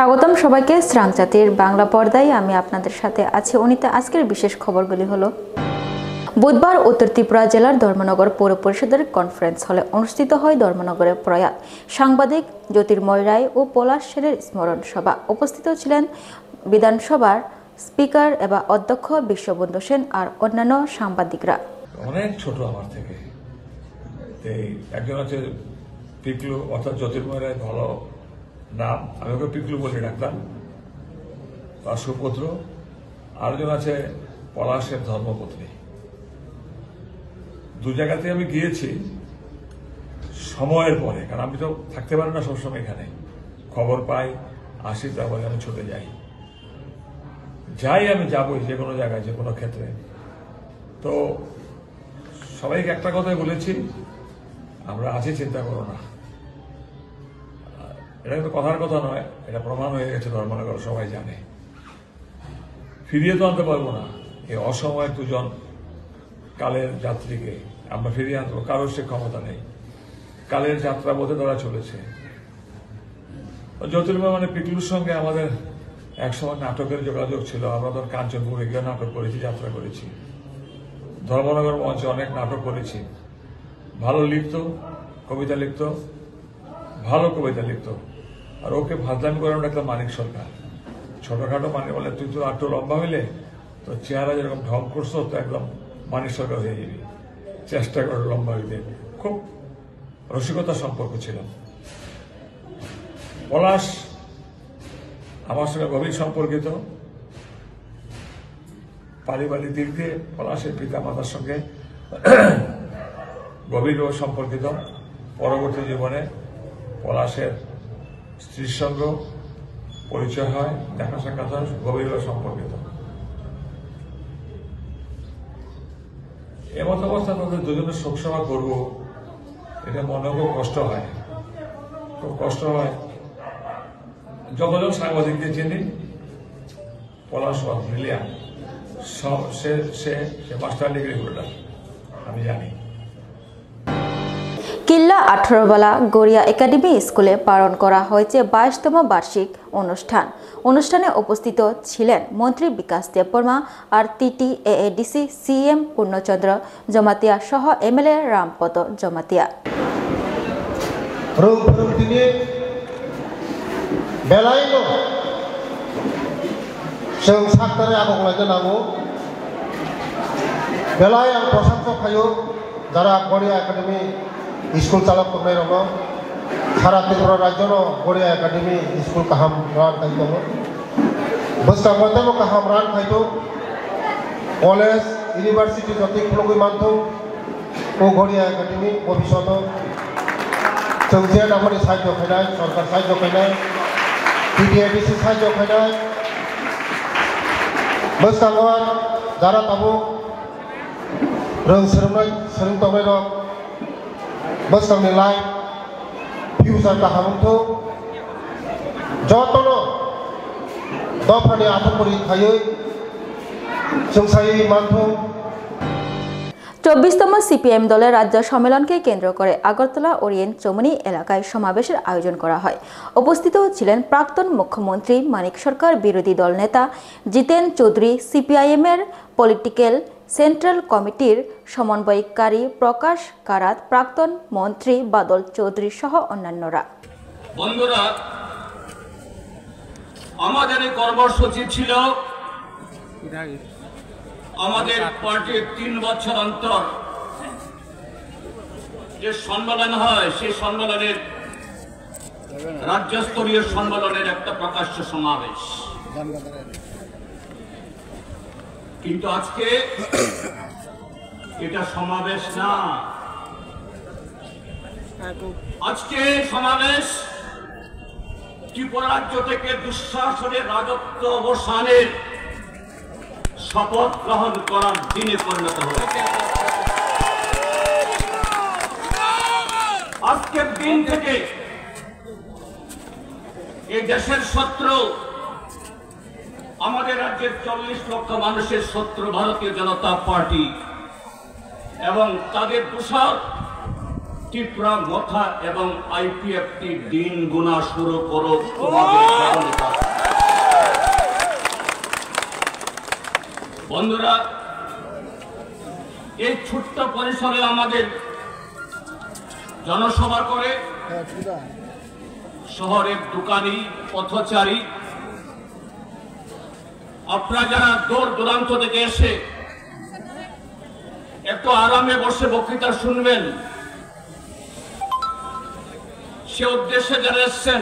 স্বাগতম সবাইকে শ্রাং জাতির বাংলা পর্দায় আমি আপনাদের সাথে আছি অনিতা। আজকের বিশেষ খবরগুলি হলো বুধবার উত্তর ত্রিপুরা জেলার ধর্মনগর পৌর পরিষদের কনফারেন্স হলে অনুষ্ঠিত হয় ধর্মনগরের প্রয়াত সাংবাদিক জ্যোতির্ময় রায় ও পলাশ সেনের স্মরণ সভা। উপস্থিত ছিলেন বিধানসভার স্পিকার এবং অধ্যক্ষ বিশ্ববন্ধু সেন আর অন্যান্য সাংবাদিকরা। অনেক ছোট আমার থেকে একজন আছে পিকলু অর্থাৎ জ্যোতির্ময় রায়, ভালো নাম, আমি ওকে পিকলু বলে ডাকতাম, তার সুপুত্র। আরেকজন আছে পলাশের ধর্মপত্নী। দু জায়গাতে আমি গিয়েছি সময়ের পরে, কারণ আমি তো থাকতে পারি না সবসময় এখানে, খবর পাই, আসি, তারপরে আমি ছুটে যাই আমি যাবই যে কোনো জায়গায়, যে কোনো ক্ষেত্রে। তো সবাইকে একটা কথাই বলেছি, আমরা আছি, চিন্তা করো না। এটা কিন্তু কথার কথা নয়, এটা প্রমাণ হয়ে গেছে, ধর্মনগর সবাই জানে। ফিরিয়ে তো আনতে পারবো না এই অসময়ের দুজন কালের যাত্রীকে, আমরা ফিরিয়ে আনতে পারবো, কারোর সে ক্ষমতা নেই। কালের যাত্রা বোধে তারা চলেছে। জ্যোতির্ময় মানে পিকলুর সঙ্গে আমাদের একসময় নাটকের যোগাযোগ ছিল। আমরা ধর কাঞ্চনপুরে গিয়ে নাটক করেছি, যাত্রা করেছি, ধর্মনগর মঞ্চে অনেক নাটক করেছি। ভালো লিখত, কবিতা লিখত, ভালো কবিতা লিখত। আর ওকে ভাজলামি করে একটা মানিক সরকার, ছোটখাটো মানে বলে, তুই তো একটু লম্বা হইলে তো চেহারা যেরকম ঢং করছো, তো একদম মানিক সরকার হয়ে যাবি, চেষ্টা করে লম্বা হইতে। খুব রসিকতার সম্পর্ক ছিল। পলাশ আমার সঙ্গে গভীর সম্পর্কিত, পারিবারিক দিক দিয়ে পলাশের পিতা মাতার সঙ্গে গভীরভাবে সম্পর্কিত। পরবর্তী জীবনে পলাশের স্ত্রীর সঙ্গে পরিচয় হয়, দেখা সাক্ষাৎ হয়, গভীরভাবে সম্পর্কিত। এমত অবস্থা তাদের দুজনের শোকসভা করবো, এটা মনে খুব কষ্ট হয়, খুব কষ্ট হয়। যতজন সাংবাদিককে চিনি, পলাশ ব্রিলিয়ান্ট, সে মাস্টার ডিগ্রি হোল্ডার, আমি জানি। কিল্লা 18 গড়িয়া একাডেমি স্কুলে পালন করা হয়েছে 22তম বার্ষিক অনুষ্ঠানে উপস্থিত ছিলেন মন্ত্রী বিকাশ দেববর্মা আর TTAADC CM পূর্ণচন্দ্র জমাতিয়া সহ MLA রামপদ জমাতিয়া। যারা গড়িয়া একাডেমি স্কুল চালক করনাই রঙ সারা ত্রিপুরা রাজ্য গড়িয়া একাডেমি স্কুল কাহাম রান খাইতো বস্তা মধ্যে কাহাম রান খাইতো কলেজ ইউনিভার্সিটি যতই খুলগুই মানতো ও গড়িয়া একাডেমি ভবিষ্যৎ চৌজিয়া নামনি সাহায্য খাইনায়, সরকার সাহায্য খাইনায়, TTADC সাহায্য খাইনায় বস্তা যারা তাবো রং सोलोंथाइ रक बस्तांनि लाइफ फिउचार काहामंथो जतनो दफानि आथमरि थायै जोंसायै मानथो। 24তম CPM দলের রাজ্য সম্মেলনকে কেন্দ্র করে আগরতলা ওরিয়েন্ট চৌমুনি এলাকায় সমাবেশের আয়োজন করা হয়। উপস্থিত ছিলেন প্রাক্তন মুখ্যমন্ত্রী মানিক সরকার, বিরোধী দল নেতা জিতেন চৌধুরী, CPIM এর পলিটিক্যাল সেন্ট্রাল কমিটির সমন্বয়কারী প্রকাশ কারাত, প্রাক্তন মন্ত্রী বাদল চৌধুরী সহ অন্যান্যরা। বন্ধুরা, আমাদের এই কর্মসূচি ছিল আমাদের পার্টির 3 বছর অন্তর যে সম্মেলন হয়, সেই সম্মেলনের রাজ্যস্তরীয় সম্মেলনের একটা প্রকাশ্য সমাবেশ। কিন্তু আজকে এটা সমাবেশ না, আজকে সমাবেশ ত্রিপুরা রাজ্য থেকে দুঃশাসনের রাজত্ব অবসানের শপথ গ্রহণ করার দিনে পরিণত হয়েছে। আজকের দিন থেকে এই দেশের শত্রু, আমাদের রাজ্যের 40 লক্ষ মানুষের শত্রু ভারতীয় জনতা পার্টি এবং তাদের দূষক টিপরা মথা এবং আইপিএফটি দিন গুণা শুরু করো তোমাদের সফলতা। বন্ধুরা, এই ছোট্ট পরিসরে আমাদের জনসভা করে শহরের দোকানি পথচারী আপনারা যারা দূর দূরান্ত থেকে এসে একটু আরামে বসে বক্তৃতা শুনবেন, সে উদ্দেশ্যে যারা এসছেন,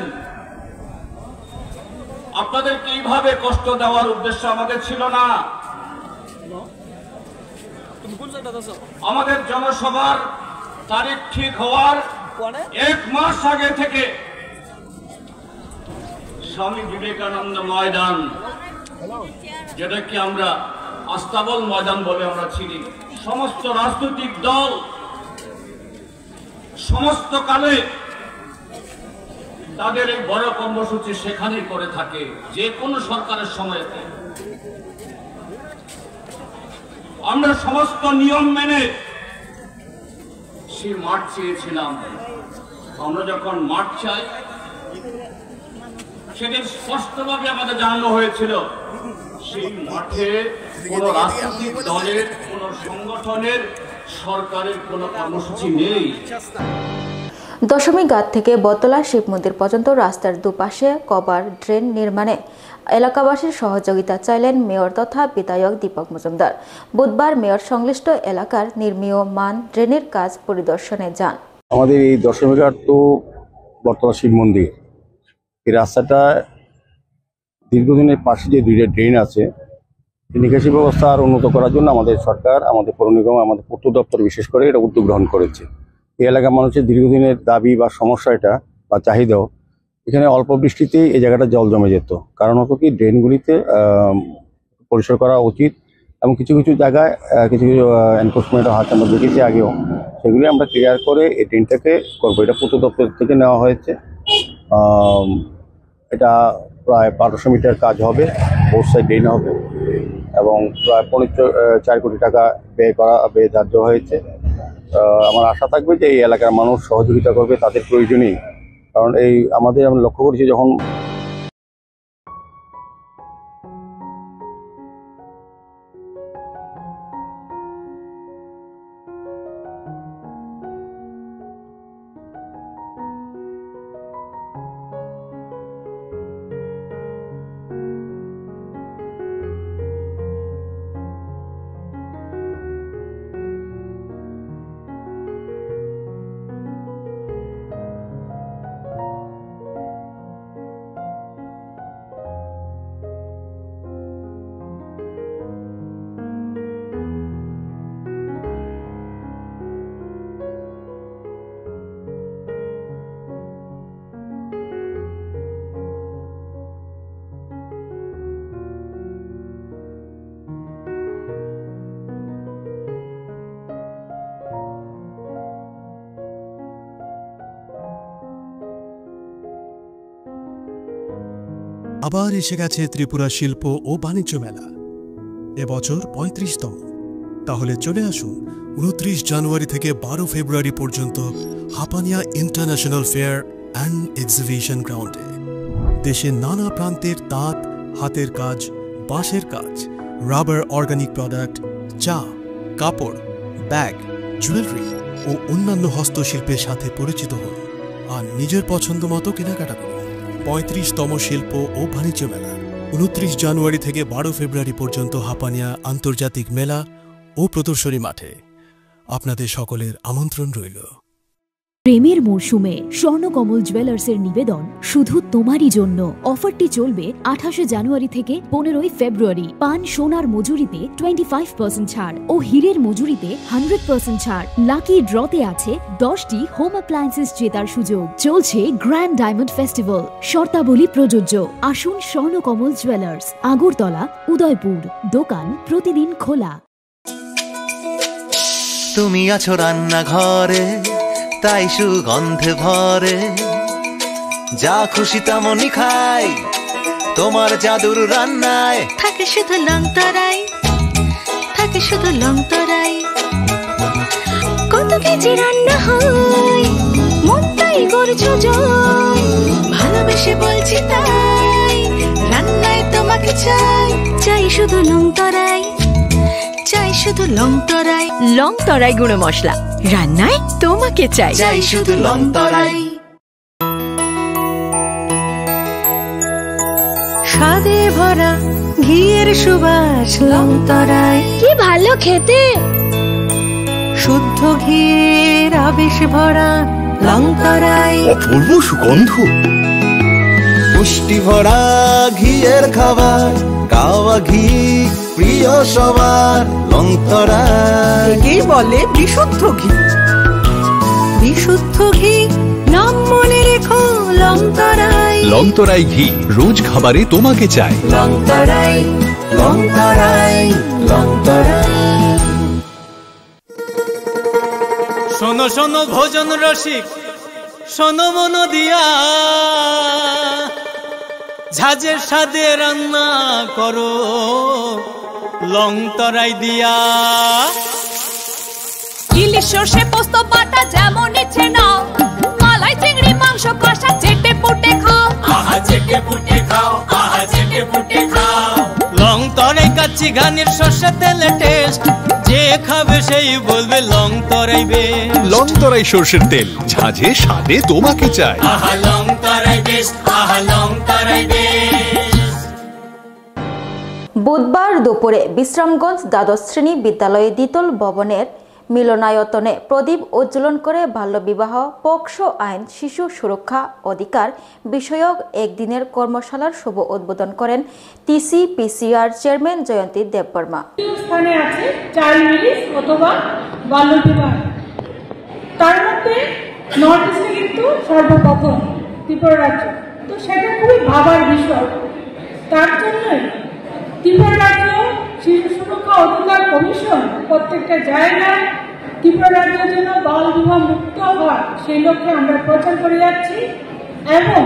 আপনাদেরকে এইভাবে কষ্ট দেওয়ার উদ্দেশ্য আমাদের ছিল না। আমাদের জনসভার তারিখ ঠিক হওয়ার 1 মাস আগে থেকে স্বামী বিবেকানন্দ ময়দান, যেটাকে আমরা আস্তাবল ময়দান বলে আমরা চিনি, সমস্ত রাজনৈতিক দল সমস্ত কালে তাদের এই বড় কর্মসূচি সেখানেই করে থাকে, যে কোনো সরকারের সময়তে। আমরা সমস্ত নিয়ম মেনে সেই মাঠ চেয়েছিলাম। আমরা যখন মাঠ চাই, সেদিন স্পষ্টভাবে আমাদের জানানো হয়েছিল সেই মাঠে কোন রাজনৈতিক দলের, কোন সংগঠনের, সরকারের কোন কর্মসূচি নেই। দশমী ঘাট থেকে বতলা শিব মন্দির পর্যন্ত রাস্তার দুপাশে কভার ড্রেন নির্মাণে এলাকাবাসীর সহযোগিতা চাইলেন মেয়র তথা বিধায়ক দীপক মজুমদার। বুধবার মেয়র সংশ্লিষ্ট এলাকার নির্মীয়মান ড্রেনের কাজ পরিদর্শনে যান। আমাদের এই দশমী ঘাট তো বতলা শিব মন্দির, এই রাস্তাটা দীর্ঘদিনের পাশে যে 2টা ড্রেন আছে, নিকাশি ব্যবস্থা আর উন্নত করার জন্য আমাদের সরকার, আমাদের পৌর নিগম, আমাদের পূর্ত দপ্তর বিশেষ করে এটা উদ্যোগ গ্রহণ করেছে। এই এলাকার মানুষের দীর্ঘদিনের দাবি বা সমস্যা এটা বা চাহিদাও, এখানে অল্প বৃষ্টিতেই এই জায়গাটা জল জমে যেত। কারণ হতো কি, ড্রেনগুলিতে পরিষ্কার করা উচিত এবং কিছু কিছু জায়গায় কিছু কিছু এনফোর্সমেন্টের হাত আমরা দেখেছি আগেও, সেগুলি আমরা ক্লিয়ার করে এই ড্রেনটাকে করবো। এটা পূর্ত দপ্তর থেকে নেওয়া হয়েছে। এটা প্রায় 1200 মিটার কাজ হবে, বোথ সাইড ড্রেন হবে এবং প্রায় 4 কোটি টাকা ব্যয় ধার্য হয়েছে। আমার আশা থাকবে যে এই এলাকার মানুষ সহযোগিতা করবে তাদের প্রয়োজনেই। কারণ আমরা লক্ষ্য করেছি, যখন আবার এসে গেছে ত্রিপুরা শিল্প ও বাণিজ্য মেলা, এবছর 35তম। তাহলে চলে আসুন 29 জানুয়ারি থেকে 12 ফেব্রুয়ারি পর্যন্ত Hapania international fair and exhibition গ্রাউন্ডে। দেশের নানা প্রান্তের তাঁত, হাতের কাজ, বাঁশের কাজ, রাবার অর্গানিক প্রোডাক্ট, চা, কাপড়, ব্যাগ, জুয়েলারি ও অন্যান্য হস্তশিল্পের সাথে পরিচিত হন আর নিজের পছন্দ মতো কেনাকাটা করুন। 35তম শিল্প ও বাণিজ্য মেলা 29 জানুয়ারি থেকে 12 ফেব্রুয়ারি পর্যন্ত হাপানিয়া আন্তর্জাতিক মেলা ও প্রদর্শনী মাঠে। আপনাদের সকলের আমন্ত্রণ রইল। প্রেমের মরশুমে স্বর্ণকমল জুয়েলার্সের নিবেদন শুধু তোমারই জন্য। অফারটি চলবে 28 জানুয়ারি থেকে 15 ফেব্রুয়ারি। পান সোনার মজুরিতে 25% ছাড় ও হীরের মজুরিতে 100% ছাড়। লাকি ড্রতে আছে 10টি হোম অ্যাপ্লায়েন্সেস জেতার সুযোগ। চলছে গ্র্যান্ড ডায়মন্ড ফেস্টিভ্যাল, শর্তাবলী প্রযোজ্য। আসুন স্বর্ণকমল জুয়েলার্স, আগরতলা, উদয়পুর। দোকান প্রতিদিন খোলা। তুমি আছো রান্নাঘরে, তাই সুগন্ধে ভরে, যা খুশি তেমনই খাই, তোমার জাদুর রান্নায় থাকে শুধু লং তরাই, থাকে শুধু লং তরাই। কত কেজি রান্না হয় করছো জয়, ভালোবেসে বলছি তাই, রান্নায় তোমাকে চাই, চাই শুধু লং তরাই, চাই শুধু লং তরাই। লং তরাই গুঁড়ো মশলা, রান্নায় তোমাকে চাই, চাই শুধু লং তরাই। স্বাদে ভরা ঘিয়ের সুবাস লং তরাই, কি ভালো খেতে। শুদ্ধ ঘিয়ের আবেশ ভরা লং তরাই, অপূর্ব সুগন্ধ। পুষ্টি ভরা ঘিয়ের খাবার, গাওয়া ঘি প্রিয় সবার লং তরাই। কে বলে বিশুদ্ধ ঘি, বিশুদ্ধ ঘি নাম মনে রেখো লং তরাই। লং তরাই ঘি রোজ খাবারে তোমাকে চাই। লং তরাই, লং তরাই, লং তরাই। শোনো শোনো ভোজন রসিক, শোনো মন দিয়া, ঝাঁঝের স্বাদে রান্না করো লং তরাই দিয়া। ইলিশ সর্ষে পোস্ত বাটা যেমন ইচ্ছে নাও, মালাই চিংড়ি মাংস কষা চেটে পুটে খাও, আহা চেটে পুটে খাও, আহা চেটে পুটে খাও। লং তরাই কাচ্চি ঘানির সর্ষে তেলে টেস্ট, যে খাবে সেই বলবে লং তরাই বেশ। লং তরাই সর্ষের তেল, ঝাঁঝে স্বাদে তোমাকে চাই। আহা লং তরাই বেশ, আহা লং তরাই বেশ। বুধবার দুপুরে বিশ্রামগঞ্জ দ্বাদশ শ্রেণী বিদ্যালয়ে দ্বিতল ভবনের মিলনায়তনে প্রদীপ উজ্জ্বলন করে বাল্যবিবাহ, পোকসো আইন, শিশু সুরক্ষা অধিকার বিষয়ক একদিনের কর্মশালার শুভ উদ্বোধন করেন TCPCR চেয়ারম্যান জয়ন্তী দেববর্মা। স্থানে আছে চাইল্ড ম্যারেজ অথবা বাল্যবিবাহ, তার মধ্যে নর্থ ইস্টে কিন্তু সর্বপ্রথম ত্রিপুরা রাজ্য, তো সেটা খুবই ভাবার বিষয়। তার জন্যই ত্রিপুরা রাজ্য শিশু সুরক্ষা অধিকার কমিশন প্রত্যেকটা জায়গায় ত্রিপুরা রাজ্যের জন্য বাল বিবাহ মুক্ত হয় সেই লক্ষ্যে আমরা প্রচার করে যাচ্ছি। এবং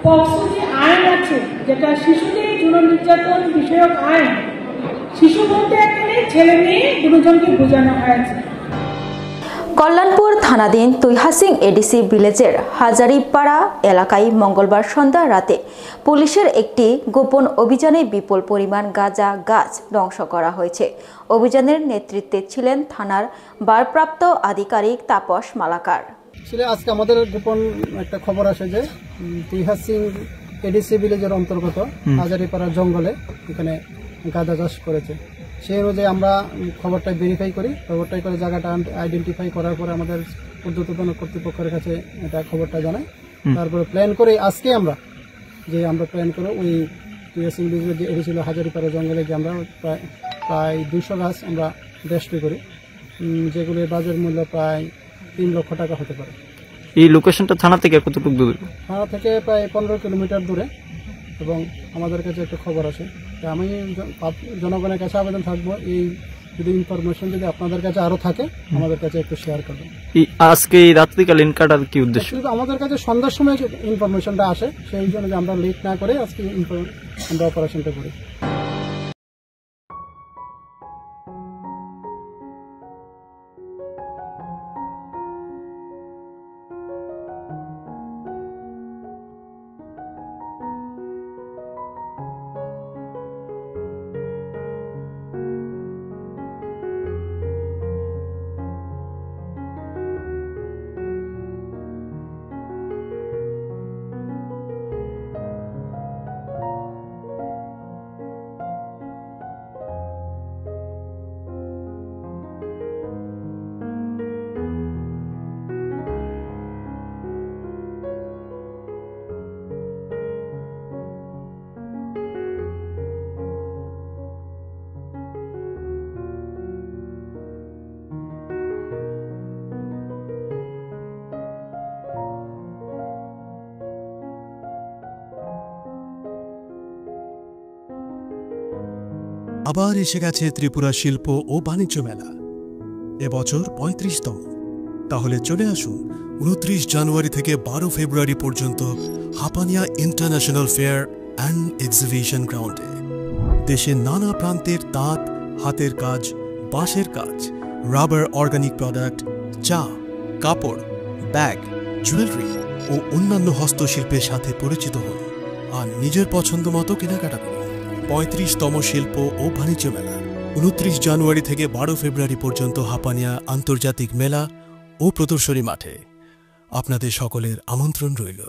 পক্সো যে আইন আছে, যেটা শিশুদের যৌন নির্যাতন বিষয়ক আইন, শিশু বলতে এখানে ছেলে মেয়ে দুজনকে বোঝানো হয়েছে। কল্যাণপুর থানাধীন তুইহাসিং এডিসি ভিলেজের হাজারিপাড়া এলাকায় মঙ্গলবার সন্ধ্যা রাতে পুলিশের একটি গোপন অভিযানে বিপুল পরিমাণ গাঁজা গাছ ধ্বংস করা হয়েছে। অভিযানের নেতৃত্বে ছিলেন থানার ভারপ্রাপ্ত আধিকারিক তাপস মালাকার। আজকে আমাদের গোপন একটা খবর আসে যে তুইহাসিং এডিসি ভিলেজের অন্তর্গত হাজারিপাড়া জঙ্গলে এখানে গাঁজা চাষ করেছে। সেই অনুযায়ী আমরা খবরটা ভেরিফাই করি, খবরটাই করে জায়গাটা আইডেন্টিফাই করার পরে আমাদের ঊর্ধ্বতন কর্তৃপক্ষের কাছে এটা খবরটা জানাই। তারপরে প্ল্যান করে আজকে আমরা প্ল্যান করে ওই তুইহাসিং ভিলেজের যে এরিয়া ছিল হাজারিপাড়া জঙ্গলে গিয়ে আমরা প্রায় 200 গাছ আমরা ডেস্ট্রয় করি, যেগুলির বাজার মূল্য প্রায় 3 লক্ষ টাকা হতে পারে। এই লোকেশনটা থানা থেকে কতটুকু দূরে? থানা থেকে প্রায় 15 কিলোমিটার দূরে। এবং আমাদের কাছে একটা খবর আছে, আমি জনগণের কাছে আবেদন থাকবো, এই যদি ইনফরমেশন যদি আপনাদের কাছে আরো থাকে আমাদের কাছে একটু শেয়ার করবেন। আজকে এই রাত্রিকালীন কাটার কি উদ্দেশ্য? আমাদের কাছে সন্ধ্যার সময় ইনফরমেশনটা আসে, সেই জন্য আমরা লেট না করে আজকে আমরা অপারেশনটা করি। আবার এসে গেছে ত্রিপুরা শিল্প ও বাণিজ্য মেলা, এবছর 35তম। তাহলে চলে আসুন 29 জানুয়ারি থেকে 12 ফেব্রুয়ারি পর্যন্ত Hapania international fair and exhibition গ্রাউন্ডে। দেশের নানা প্রান্তের তাঁত, হাতের কাজ, বাঁশের কাজ, রাবার অর্গানিক প্রোডাক্ট, চা, কাপড়, ব্যাগ, জুয়েলারি ও অন্যান্য হস্তশিল্পের সাথে পরিচিত হন আর নিজের পছন্দ মতো কেনাকাটা করুন। 35তম শিল্প ও বাণিজ্য মেলা 29 জানুয়ারি থেকে 12 ফেব্রুয়ারি পর্যন্ত হাপানিয়া আন্তর্জাতিক মেলা ও প্রদর্শনী মাঠে আপনাদের সকলের আমন্ত্রণ রইল।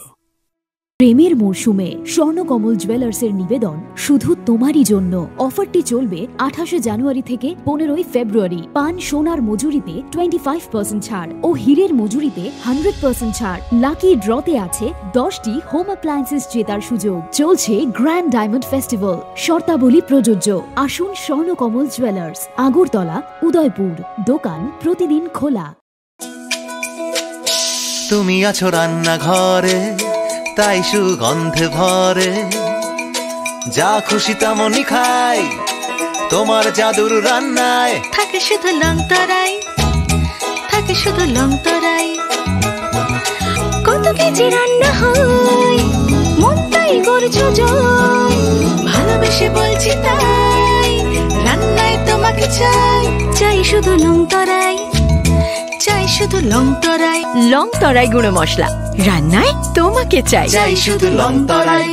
প্রেমের মরশুমে স্বর্ণকমল জুয়েলার্সের নিবেদন শুধু তোমারই জন্য। অফারটি চলবে 28 জানুয়ারি থেকে 15 ফেব্রুয়ারি। পান সোনার মজুরিতে 25% ছাড় ও হীরের মজুরিতে 100% ছাড়। লাকি ড্রতে আছে 10টি হোম অ্যাপ্লায়েন্সেস জেতার সুযোগ। চলছে গ্র্যান্ড ডায়মন্ড ফেস্টিভ্যাল। শর্তাবলী প্রযোজ্য। আসুন স্বর্ণকমল জুয়েলার্স, আগরতলা, উদয়পুর। দোকান প্রতিদিন খোলা। তুমি আছো রান্নাঘরে, তাই সুগন্ধে ভরে, যা খুশি তেমনই খাই তোমার জাদুর রান্নায়। থাকে শুধু লং তরাই, থাকে শুধু লং তরাই। কত কেজি রান্না হয়, মন তাই করছো জয়। ভালোবেসে বলছি তাই, রান্নায় তোমাকে চাই, চাই শুধু লং তরাই, চাই শুধু লং তরাই। লং তরাই গুঁড়ো মশলা, রান্নায় তোমাকে চাই, চাই শুধু লং তরাই।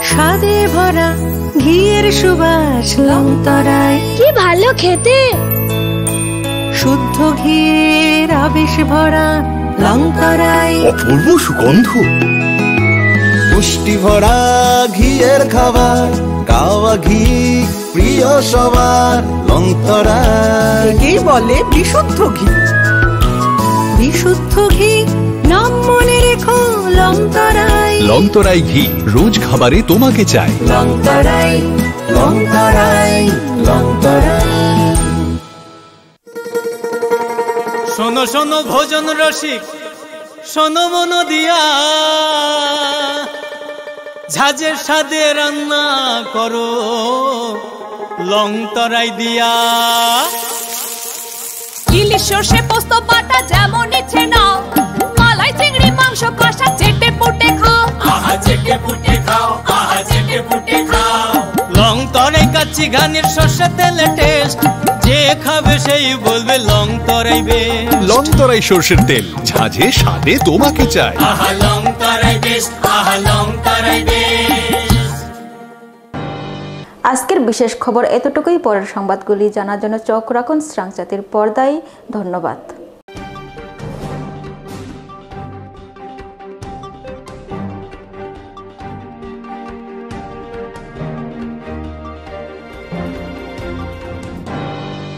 স্বাদে ভরা ঘিয়ের সুবাস লং তরাই, কি ভালো খেতে। শুদ্ধ ঘিয়ের আবেশ ভরা লং তরাই, অপূর্ব সুগন্ধ। পুষ্টি ভরা ঘিয়ের খাবার, কাওয়া ঘি প্রিয় সবার লং তরাই। কি বলে বিশুদ্ধ ঘি, বিশুদ্ধ ঘি নাম মনে রেখো লং তরাই। লং তরাই ঘি রোজ খাবারে তোমাকে চাই। লং তরাই, লং তরাই, লং তরাই। শোনো শোনো ভোজন রসিক, শোনো মন দিয়া, ঝাঁঝের স্বাদে রান্না করো লং তরাই দিয়া। ইলিশ সর্ষে পোস্ত বাটা যেমন ইচ্ছে নাও, মালাই চিংড়ি মাংস কষা চেটে পুটে খাও। আহা চেটে পুটে খাও, আহা চেটে পুটে খাও। লং তরাই কাচ্চি ঘানির সর্ষে তেলে টেস্ট, যে খাবে সেই বলবে লং তরাই বেশ। লং তরাই সর্ষের তেল, ঝাঁঝে স্বাদে তোমাকে চাই। আহা লং তরাই বেশ, আহা লং তরাই বেশ। আজকের বিশেষ খবর এতটুকুই। পরের সংবাদগুলি জানার জন্য চোখ রাখুন শ্রাংচাতির পর্দায়। ধন্যবাদ।